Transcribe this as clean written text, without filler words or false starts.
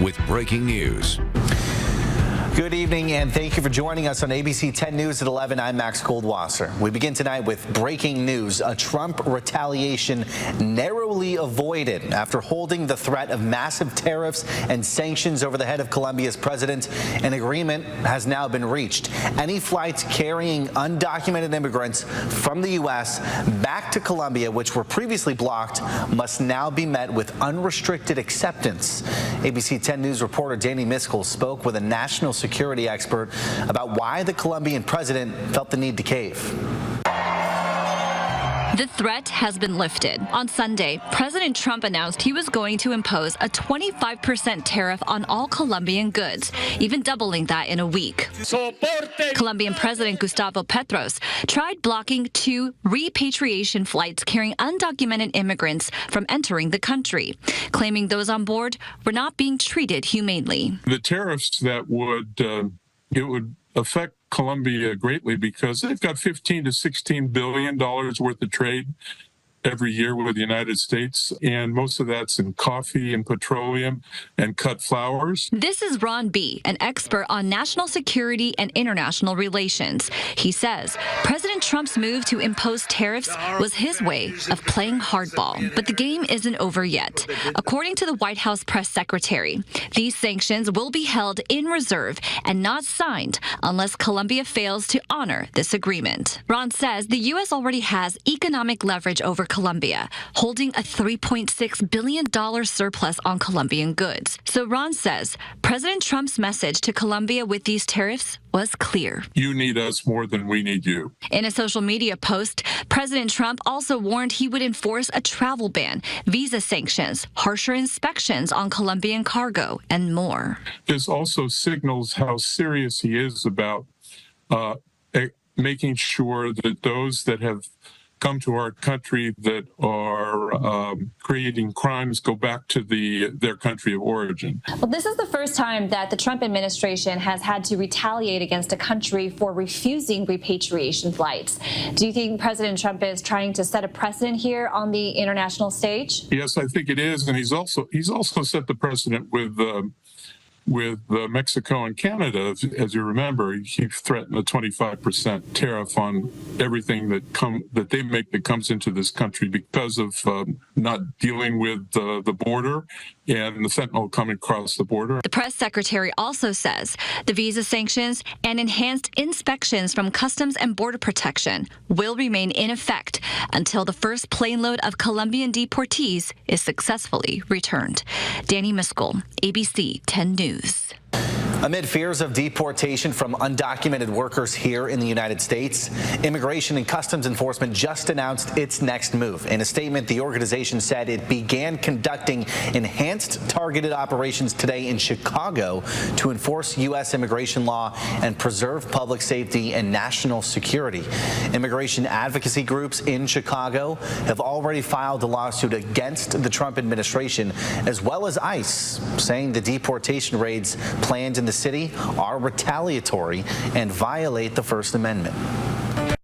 with breaking news. Good evening, and thank you for joining us on ABC 10 News at 11. I'm Max Goldwasser. We begin tonight with breaking news. A Trump retaliation narrowly avoided after holding the threat of massive tariffs and sanctions over the head of Colombia's president. An agreement has now been reached. Any flights carrying undocumented immigrants from the U.S. back to Colombia, which were previously blocked, must now be met with unrestricted acceptance. ABC 10 News reporter Danny Miskell spoke with a national security expert about why the Colombian president felt the need to cave. The threat has been lifted. On Sunday, President Trump announced he was going to impose a 25% tariff on all Colombian goods, even doubling that in a week. Colombian President Gustavos Petros tried blocking 2 repatriation flights carrying undocumented immigrants from entering the country, claiming those on board were not being treated humanely. The tariffs that would affect Colombia greatly because they've got $15 to $16 billion worth of trade every year with the United States, and most of that's in coffee and petroleum and cut flowers. This is Ron B., an expert on national security and international relations. He says President Trump's move to impose tariffs was his way of playing hardball. But the game isn't over yet. According to the White House press secretary, these sanctions will be held in reserve and not signed unless Colombia fails to honor this agreement. Ron says the U.S. already has economic leverage over Colombia, holding a $3.6 billion surplus on Colombian goods. So Ron says President Trump's message to Colombia with these tariffs was clear. You need us more than we need you. In a social media post, President Trump also warned he would enforce a travel ban, visa sanctions, harsher inspections on Colombian cargo, and more. This also signals how serious he is about making sure that those that have come to our country that are creating crimes go back to their country of origin. Well, this is the first time that the Trump administration has had to retaliate against a country for refusing repatriation flights. Do you think President Trump is trying to set a precedent here on the international stage? Yes, I think it is, and he's also set the precedent with Mexico and Canada. As you remember, he threatened a 25% tariff on everything that they make that comes into this country because of not dealing with the border and the fentanyl coming across the border. The press secretary also says the visa sanctions and enhanced inspections from Customs and Border Protection will remain in effect until the first plane load of Colombian deportees is successfully returned. Danny Miskell, ABC 10 News. Amid fears of deportation from undocumented workers here in the United States, Immigration and Customs Enforcement just announced its next move. In a statement, the organization said it began conducting enhanced targeted operations today in Chicago to enforce U.S. immigration law and preserve public safety and national security. Immigration advocacy groups in Chicago have already filed a lawsuit against the Trump administration, as well as ICE, saying the deportation raids planned in the city are retaliatory and violate the First Amendment.